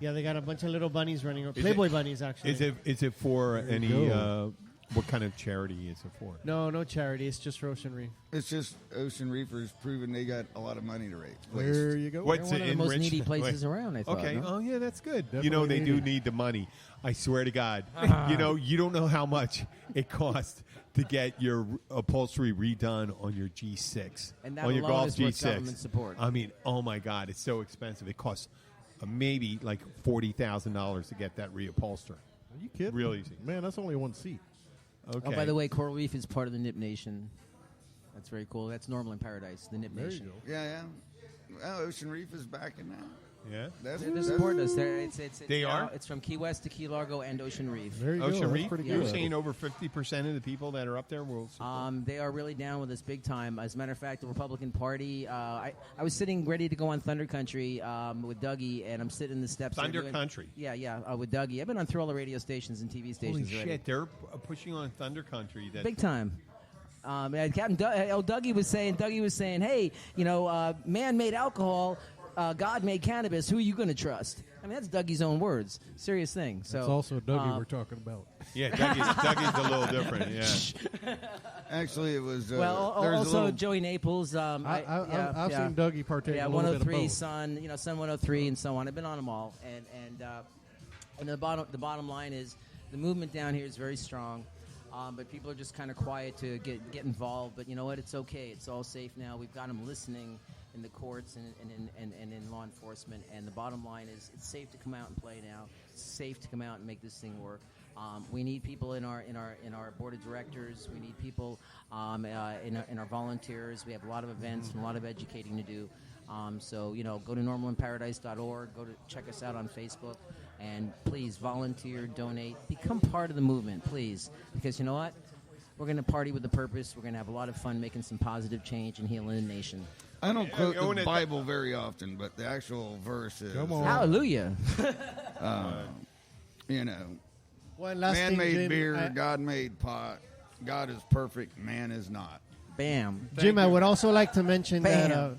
Yeah, they got a bunch of little bunnies running around. Playboy bunnies, actually. Is it for There you any? go. What kind of charity is it for? No charity. It's just for Ocean Reef. It's just Ocean Reefers proving they got a lot of money to raise. There you go. What's They're one of the most enriched- needy places Wait. around, I thought. Okay. no? Oh yeah, that's good. Definitely They do needy. need the money. I swear to God. You don't know how much it costs to get your upholstery redone on your G6, And that on your alone Golf is what G6. government support. I mean, oh my God, it's so expensive. It costs maybe like $40,000 to get that reupholster. Are you kidding? Real easy. Man, that's only one seat. Okay. Oh, by the way, Coral Reef is part of the Nip Nation. That's very cool. That's NORML in Paradise, the Nip There you Nation. go. Yeah. Well, Ocean Reef is backing that. Yeah. They're supporting us. They are? It's from Key West to Key Largo and Ocean Reef. There you go. Ocean That's Reef. pretty You're good. saying over 50% of the people that are up there will support. They are really down with us big time. As a matter of fact, the Republican Party. I was sitting ready to go on Thunder Country with Dougie, and I'm sitting in the steps. there Thunder doing- Country? Yeah, with Dougie. I've been on through all the radio stations and TV stations Holy already. shit, they're pushing on Thunder Country. Big time. Captain Dougie was saying, hey, man made alcohol, God made cannabis. Who are you going to trust? I mean, that's Dougie's own words. Serious thing. So That's also Dougie we're talking about. Yeah, Dougie's a little different. Yeah. Actually, it was. Well, also Joey Naples. I've seen Dougie partake Yeah, in a little bit of 103 both. Sun 103, and so on. I've been on them all, and the bottom line is the movement down here is very strong. But people are just kind of quiet to get involved. But you know what? It's okay. It's all safe now. We've got them listening in the courts and in law enforcement. And the bottom line is it's safe to come out and play now. It's safe to come out and make this thing work. We need people in our board of directors. We need people in our volunteers. We have a lot of events and a lot of educating to do. So go to normalinparadise.org. Check us out on Facebook. And please volunteer, donate, become part of the movement, please. Because you know what? We're going to party with a purpose. We're going to have a lot of fun making some positive change and healing the nation. I don't quote the Bible very often, but the actual verse is Hallelujah. One last man thing, made Jim, beer, God made pot. God is perfect, man is not. Bam. Jim, I would also like to mention Bam. that.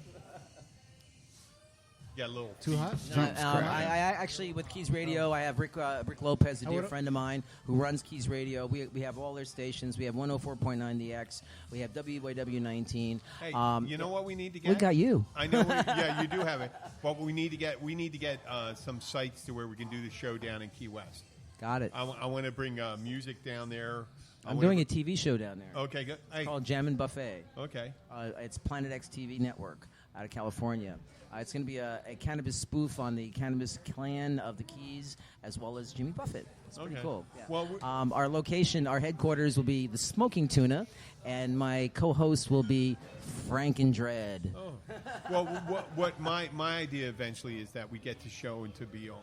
Got a little Too hot? I actually, with Keys Radio, I have Rick Lopez, a dear friend of mine, who runs Keys Radio. We have all their stations. We have 104.9 The X. We have WYW 19. Hey, you know what we need to get? We got you. I know. Yeah, you do have it. But we need to get some sites to where we can do the show down in Key West. Got it. I want to bring music down there. I'm doing a TV show down there. Okay, good. It's called Jammin' Buffet. Okay. It's Planet X TV network out of California. It's going to be a cannabis spoof on the cannabis clan of the Keys, as well as Jimmy Buffett. It's pretty cool. Yeah. Well, our location, our headquarters will be the Smoking Tuna, and my co-host will be Frankendread. Oh. Well, what my idea eventually is that we get to show and to be on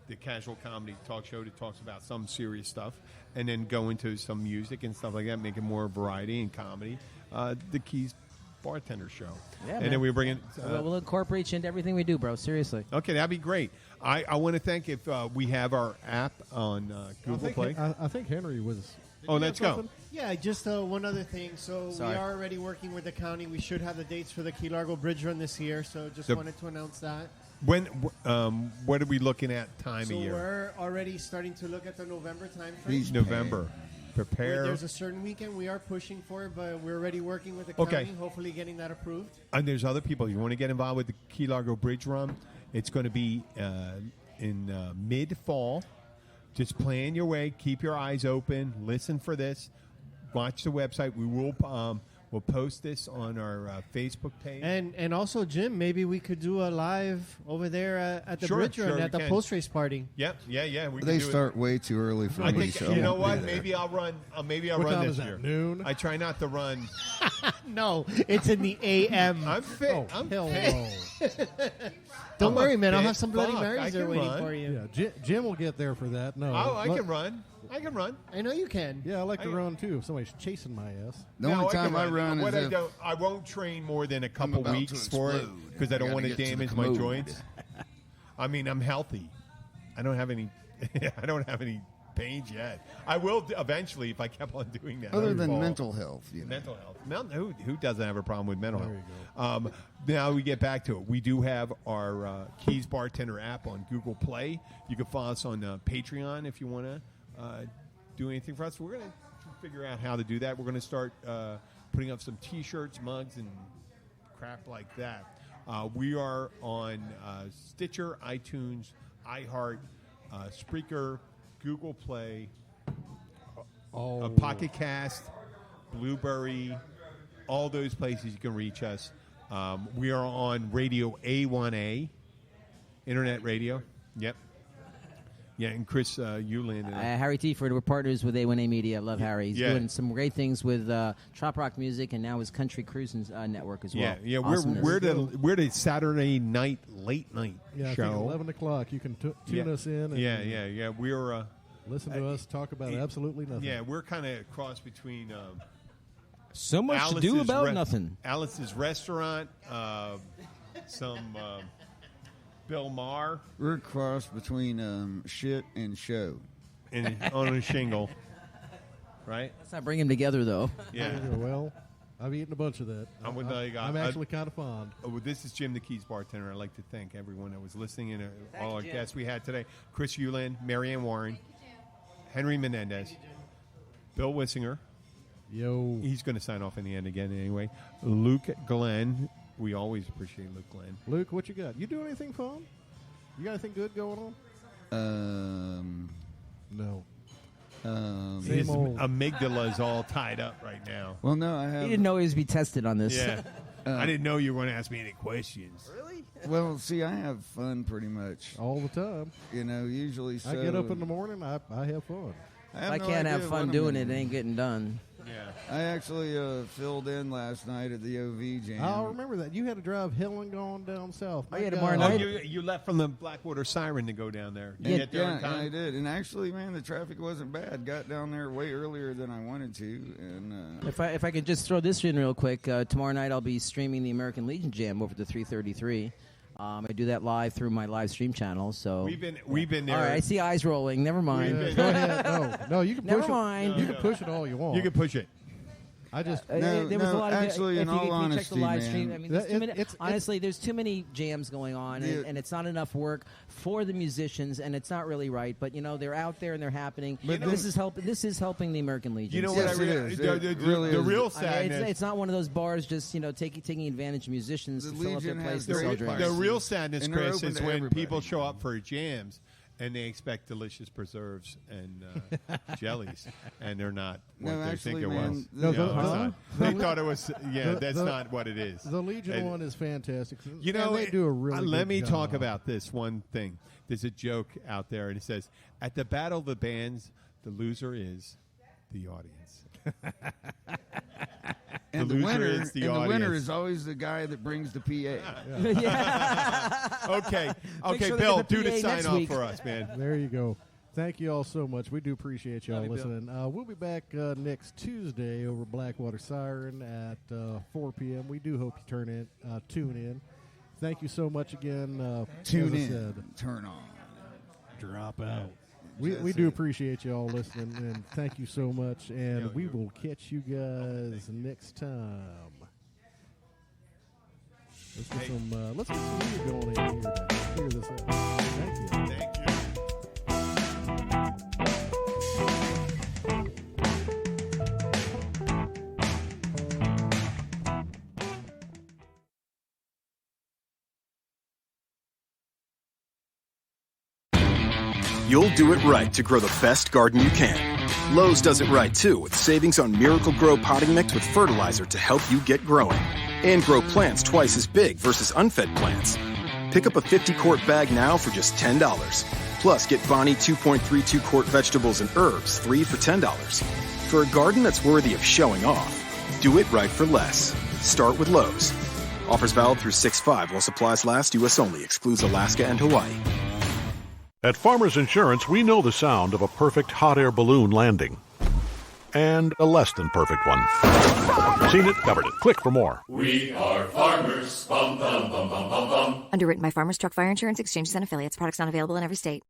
the casual comedy talk show that talks about some serious stuff, and then go into some music and stuff like that, make it more variety and comedy. The Keys bartender show. Yeah, and man. then we bring in. We'll incorporate you into everything we do, bro. Seriously. Okay, that'd be great. I want to thank if we have our app on Google Play. I think Henry was. Oh, let's go. Yeah, just one other thing. So Sorry. we are already working with the county. We should have the dates for the Key Largo Bridge Run this year. So just wanted to announce that. When? What are we looking at time of year? So we're already starting to look at the November time frame. November. Prepare. There's a certain weekend we are pushing for, but we're already working with the Okay. county, hopefully getting that approved. And there's other people. You want to get involved with the Key Largo Bridge Run? It's going to be in mid-fall. Just plan your way. Keep your eyes open. Listen for this. Watch the website. We will we'll post this on our Facebook page. And also, Jim, maybe we could do a live over there at the Sure, Bridge Run sure, at we the can. post-race party. Yeah. We They can do start way too early for I me. think so you know I won't what? be there. Maybe I'll run. Maybe I'll What run time this is that, year. noon? I try not to run. No, it's in the a.m. I'm fit. Oh, I'm hell fit. no. Don't I'm worry, a man. I'll fit have some Bloody fuck. I Marys there can waiting run. for you. Yeah, Jim will get there for that. No, Oh, I can run. I can run. I know you can. Yeah, I like to run too. If somebody's chasing my ass. The only time I run what is if I won't train more than a couple about to weeks for it explode. because I don't Gotta want to get to the damage my commode. joints. I mean, I'm healthy. I don't have any. I don't have any pains yet. I will eventually if I kept on doing that. Other than mental health. Mental health. Who doesn't have a problem with mental health? Now we get back to it. We do have our Keys Bartender app on Google Play. You can follow us on Patreon if you want to do anything for us. We're going to figure out how to do that. We're going to start putting up some T-shirts, mugs, and crap like that. We are on Stitcher, iTunes, iHeart, Spreaker, Google Play, Pocket Cast, Blueberry, all those places you can reach us. We are on Radio A1A, Internet Radio. Yep. Yeah, and Chris Euland. Harry Tiford, we're partners with A1A Media. Love Harry. He's doing some great things with Trop Rock Music and now his Country Cruising Network as well. Yeah. We're the Saturday night, late night show. I think 11 o'clock. You can tune us in. And We're listen to us talk about absolutely nothing. Yeah, we're kind of cross between so much Alice's to do about nothing. Alice's Restaurant, some Bill Maher. We're a cross between shit and show. And on a shingle. Right? Let's not bring him together, though. Yeah. Well, I've eaten a bunch of that. I'm actually kind of fond. This is Jim, the Keys Bartender. I'd like to thank everyone that was listening and all our guests we had today. Chris Euland, Marianne Warren, Henry Menendez, Bill Wissinger. Yo. He's going to sign off in the end again anyway. Luke Glenn. We always appreciate Luke Glenn. Luke, what you got? You do anything fun? You got anything good going on? No. His amygdala is all tied up right now. Well, no, I have. He didn't know he was be tested on this. Yeah. I didn't know you were going to ask me any questions. Really? Well, see, I have fun pretty much all the time. Usually. I get up in the morning. I have fun. If I can't have fun doing it, it ain't getting done. Yeah. I actually filled in last night at the OV Jam. I remember that. You had to drive hell and gone down south. Tomorrow night. You left from the Blackwater Siren to go down there. Yeah, I did. And actually, man, the traffic wasn't bad. Got down there way earlier than I wanted to. And if I could just throw this in real quick, tomorrow night I'll be streaming the American Legion Jam over to 333. I do that live through my live stream channel. So we've been there. All right, I see eyes rolling. Never mind. Go ahead. No, you can push Never mind. it. You can push it all you want. You can push it. I just there was a lot of actually, in all honesty, check the live stream, man, I mean, there's too many jams going on, and it's not enough work for the musicians, and it's not really right. But they're out there and they're happening. But this is helping the American Legion. You know what? Yes, it is. The real sadness. It's not one of those bars just taking advantage of musicians to fill up their place. The real sadness, Chris, is when people show up for jams. And they expect delicious preserves and jellies, and they're not what they think it was. They thought it was. Yeah, that's not what it is. The Legion one is fantastic. They do a really good Let me job. talk about this one thing. There's a joke out there, and it says, "At the Battle of the Bands, the loser is the audience." And the winner is always the guy that brings the PA. Okay, Bill, do the sign off for us, man. There you go. Thank you all so much. We do appreciate you all listening. We'll be back next Tuesday over Blackwater Siren at 4 p.m. We do hope you tune in. Thank you so much again. Tune in. Turn on. Drop out. We do appreciate you all listening, and thank you so much. And we will catch you guys next time. Let's get some music going in here to clear this up. Thank you. Thank you. You'll do it right to grow the best garden you can. Lowe's does it right, too, with savings on Miracle Grow potting mix with fertilizer to help you get growing. And grow plants twice as big versus unfed plants. Pick up a 50-quart bag now for just $10. Plus, get Bonnie 2.32-quart vegetables and herbs, 3 for $10. For a garden that's worthy of showing off, do it right for less. Start with Lowe's. Offers valid through 6/5 while supplies last. U.S. only. Excludes Alaska and Hawaii. At Farmers Insurance, we know the sound of a perfect hot air balloon landing. And a less than perfect one. Seen it, covered it. Click for more. We are farmers. Bum, bum, bum, bum, bum, bum. Underwritten by Farmers Truck Fire Insurance Exchanges and Affiliates. Products not available in every state.